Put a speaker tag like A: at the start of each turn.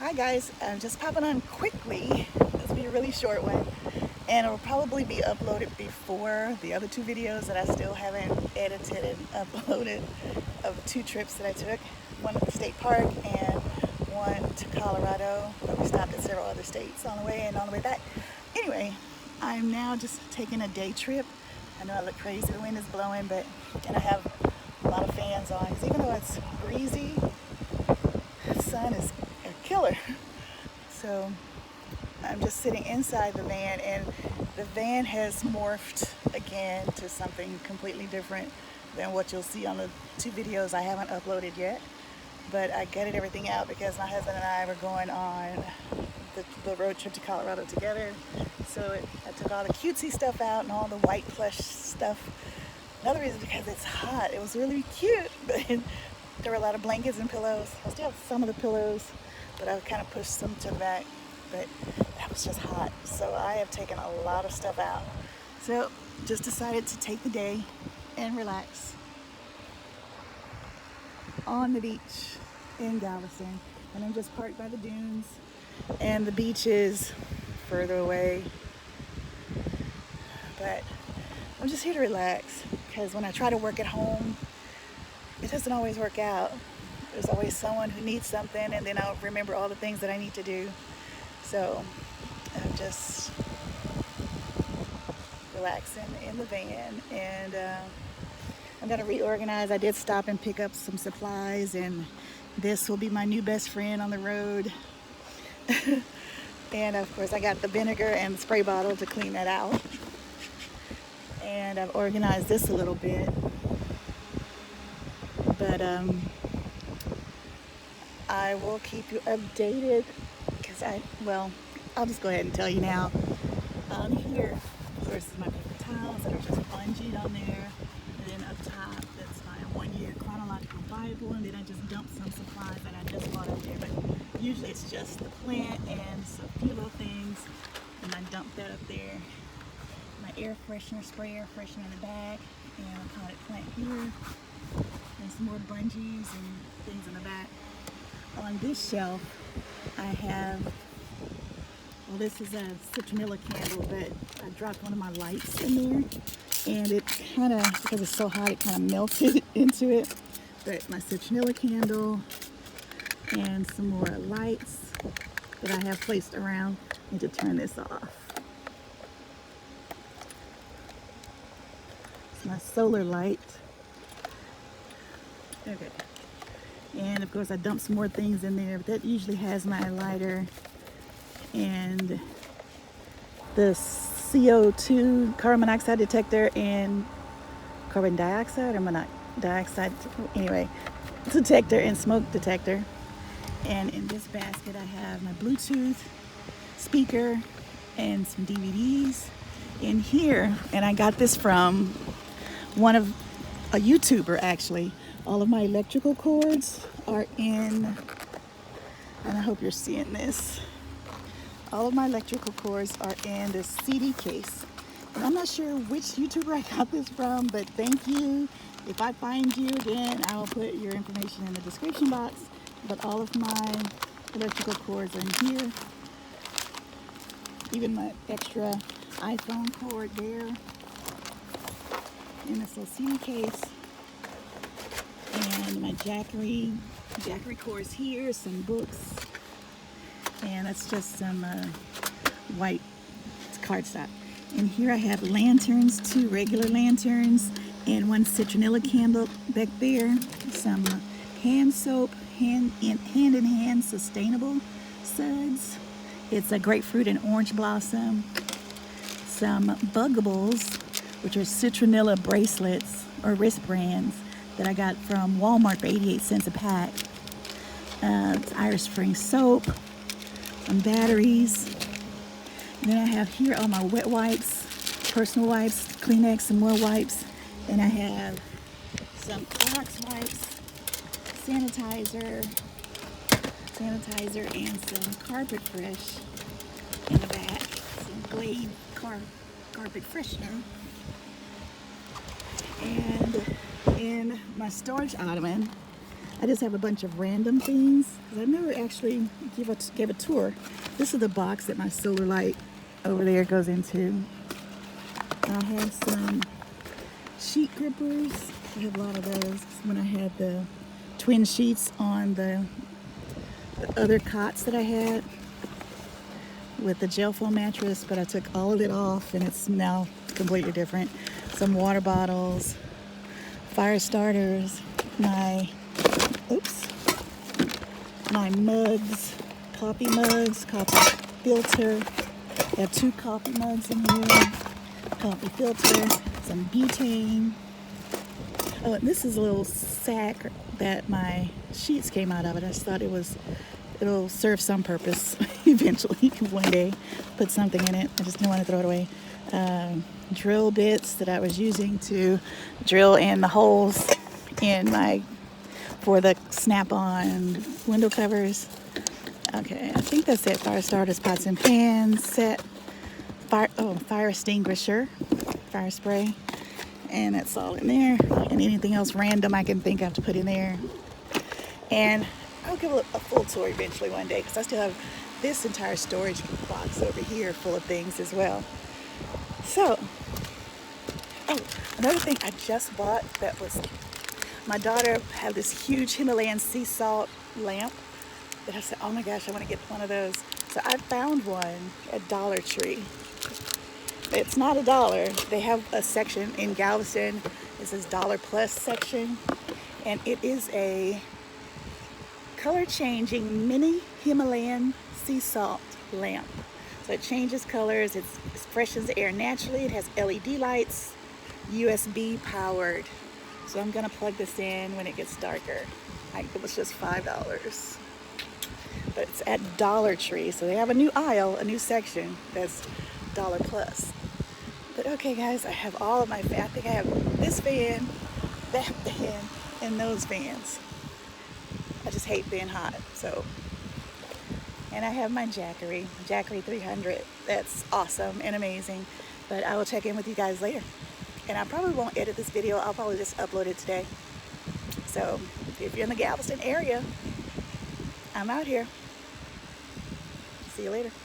A: Hi guys, I'm just popping on quickly. This will be a really short one, and it will probably be uploaded before the other two videos that I still haven't edited and uploaded of two trips that I took. One at the state park and one to Colorado, but we stopped at several other states on the way and on the way back. Anyway, I'm now just taking a day trip. I know I look crazy, the wind is blowing, and I have a lot of fans on, because even though it's breezy, the sun is a killer. So I'm just sitting inside the van, and the van has morphed again to something completely different than what you'll see on the two videos I haven't uploaded yet. But I gutted everything out because my husband and I were going on the road trip to Colorado together. So I took all the cutesy stuff out and all the white plush stuff. Another reason, because it's hot. It was really cute, but there were a lot of blankets and pillows. I still have some of the pillows, but I kind of pushed them to the back. But that was just hot. So I have taken a lot of stuff out. So just decided to take the day and relax on the beach in Galveston. And I'm just parked by the dunes, and the beach is further away. But I'm just here to relax, because when I try to work at home, it doesn't always work out. There's always someone who needs something, and then I'll remember all the things that I need to do. So I'm just relaxing in the van, and I'm gonna reorganize. I did stop and pick up some supplies, and this will be my new best friend on the road. And of course I got the vinegar and the spray bottle to clean that out. And I've organized this a little bit. But I will keep you updated, because I'll just go ahead and tell you now. Here, of course, is my paper towels that are just bungeed on there. And then up top, that's my 1-year chronological Bible. And then I just dumped some supplies that I just bought up there. But usually it's just the plant and some few little things. And I dumped that up there. My air freshener, spray air freshener in the back. And a potted plant here. And some more bungees and things in the back. On this shelf, I have, well, this is a citronella candle, but I dropped one of my lights in there, and it kind of, because it's so hot, it kind of melted into it. But my citronella candle and some more lights that I have placed around. I need to turn this off. It's my solar light. Okay. And of course I dumped some more things in there, but that usually has my lighter and the CO2 carbon monoxide detector and carbon dioxide or dioxide, anyway, detector and smoke detector. And in this basket I have my Bluetooth speaker and some DVDs in here. And I got this from a YouTuber, actually. All of my electrical cords are in, and I hope you're seeing this. All of my electrical cords are in this CD case. And I'm not sure which YouTuber I got this from, but thank you. If I find you again, I will put your information in the description box. But all of my electrical cords are in here. Even my extra iPhone cord there in this little CD case. And my Jackery cords here, some books, and that's just some white cardstock. And here I have lanterns, 2 regular lanterns, and 1 citronella candle back there. Some hand soap, hand in hand sustainable suds. It's a grapefruit and orange blossom. Some Buggables, which are citronella bracelets or wristbands that I got from Walmart for 88 cents a pack. It's Irish Spring soap, some batteries. And then I have here all my wet wipes, personal wipes, Kleenex, some more wipes. And I have some Clorox wipes, sanitizer, and some Carpet Fresh in the back. Some Glade carpet freshener. And in my storage ottoman, I just have a bunch of random things because I never actually gave a tour. This is the box that my solar light over there goes into. I have some sheet grippers. I have a lot of those when I had the twin sheets on the other cots that I had with the gel foam mattress, but I took all of it off and it's now completely different. Some water bottles, fire starters, my mugs, coffee filter. I have 2 coffee mugs in here, coffee filter, some butane. Oh, and this is a little sack that my sheets came out of. I just thought it'll serve some purpose eventually one day. Put something in it. I just didn't want to throw it away. Drill bits that I was using to drill in the holes for the snap-on window covers. Okay, I think that's it. Fire starters, pots and pans set. Fire extinguisher, fire spray, and that's all in there. And anything else random I can think of to put in there. And I'll give a full tour eventually one day because I still have this entire storage box over here full of things as well. So, another thing I just bought that was, my daughter had this huge Himalayan sea salt lamp that I said, oh my gosh, I want to get one of those. So I found one at Dollar Tree. It's not $1. They have a section in Galveston. It says $+ section. And it is a color changing mini Himalayan sea salt lamp. So it changes colors, it freshens the air naturally, it has LED lights, USB powered. So I'm gonna plug this in when it gets darker. It was just $5. But it's at Dollar Tree, so they have a new aisle, a new section that's $+. But okay guys, I have all of my fan. I think I have this fan, that fan, and those fans. I just hate being hot, so. And I have my Jackery 300. That's awesome and amazing. But I will check in with you guys later. And I probably won't edit this video. I'll probably just upload it today. So if you're in the Galveston area, I'm out here. See you later.